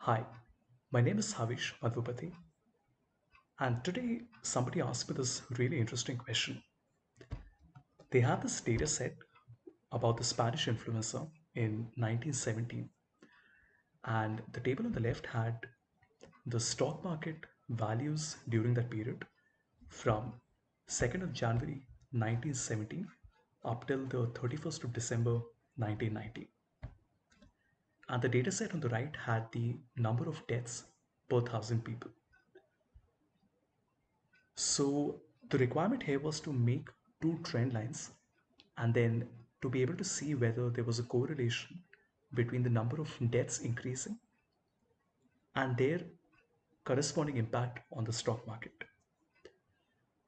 Hi, my name is Havish Madhupati, and today somebody asked me this really interesting question. They had this data set about the Spanish influenza in 1917, and the table on the left had the stock market values during that period from 2nd of January 1917 up till the 31st of December 1990. And the data set on the right had the number of deaths per thousand people. So the requirement here was to make two trend lines and then to be able to see whether there was a correlation between the number of deaths increasing and their corresponding impact on the stock market.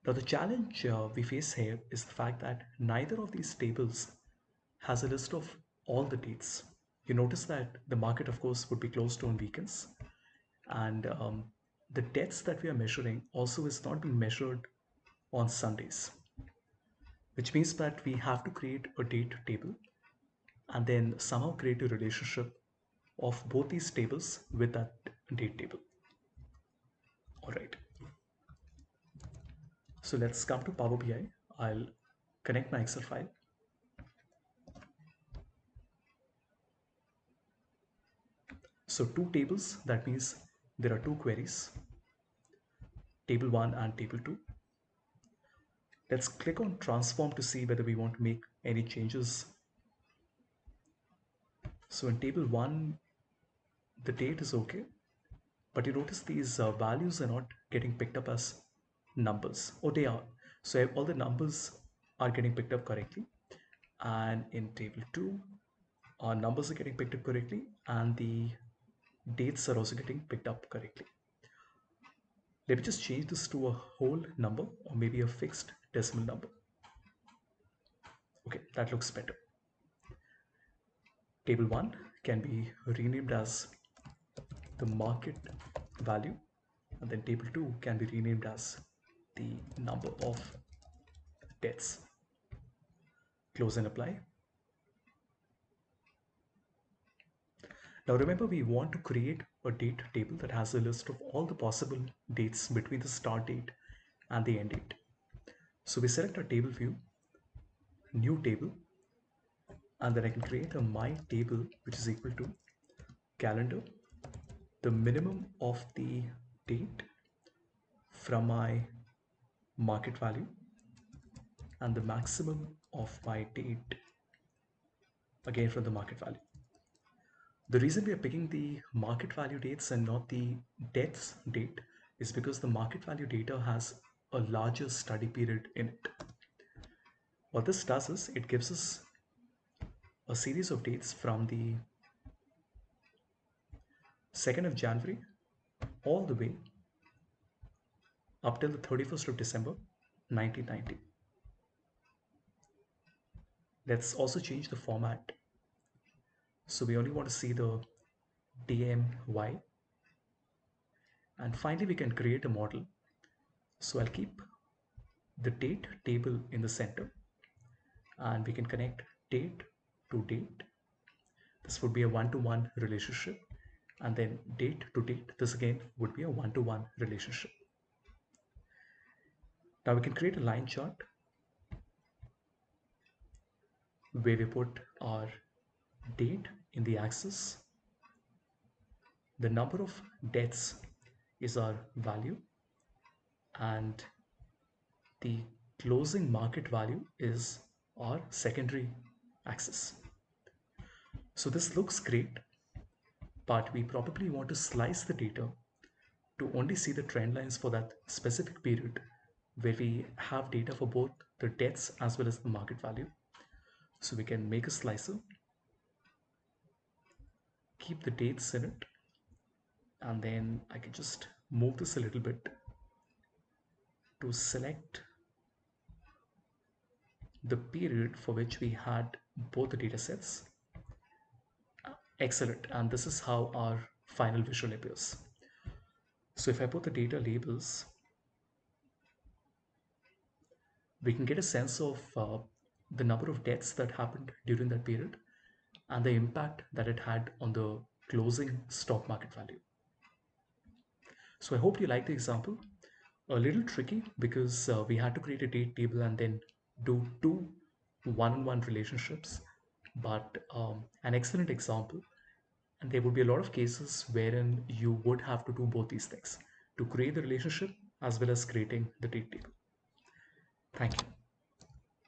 Now, the challenge we face here is the fact that neither of these tables has a list of all the dates. You notice that the market, of course, would be closed on weekends, and the deaths that we are measuring also is not being measured on Sundays, which means that we have to create a date table and then somehow create a relationship of both these tables with that date table. All right. So let's come to Power BI. I'll connect my Excel file. So two tables, that means there are two queries, table 1 and table 2. Let's click on transform to see whether we want to make any changes. So in table 1, the date is okay, but you notice these values are not getting picked up as numbers. Oh, they are. So all the numbers are getting picked up correctly. And in table 2, our numbers are getting picked up correctly and the dates are also getting picked up correctly. Let me just change this to a whole number or maybe a fixed decimal number. Okay, that looks better. Table 1 can be renamed as the market value, and then table 2 can be renamed as the number of deaths. Close and apply. Now remember, we want to create a date table that has a list of all the possible dates between the start date and the end date. So we select our table view, new table, and then I can create a my table which is equal to calendar, the minimum of the date from my market value and the maximum of my date again from the market value. The reason we are picking the market value dates and not the deaths date is because the market value data has a larger study period in it. What this does is it gives us a series of dates from the 2nd of January all the way up till the 31st of December 1990. Let's also change the format. So we only want to see the DMY. And finally, we can create a model. So I'll keep the date table in the center and we can connect date to date. This would be a one-to-one relationship. And then date to date, this again would be a one-to-one relationship. Now we can create a line chart where we put our date in the axis. The number of deaths is our value and the closing market value is our secondary axis. So this looks great, but we probably want to slice the data to only see the trend lines for that specific period where we have data for both the deaths as well as the market value. So we can make a slicer, keep the dates in it, and then I can just move this a little bit to select the period for which we had both the data sets. Excellent. And this is how our final visual appears. So if I put the data labels, we can get a sense of the number of deaths that happened during that period and the impact that it had on the closing stock market value. So I hope you like the example. A little tricky because we had to create a date table and then do two one-on-one relationships, but an excellent example. And there would be a lot of cases wherein you would have to do both these things to create the relationship as well as creating the date table. Thank you.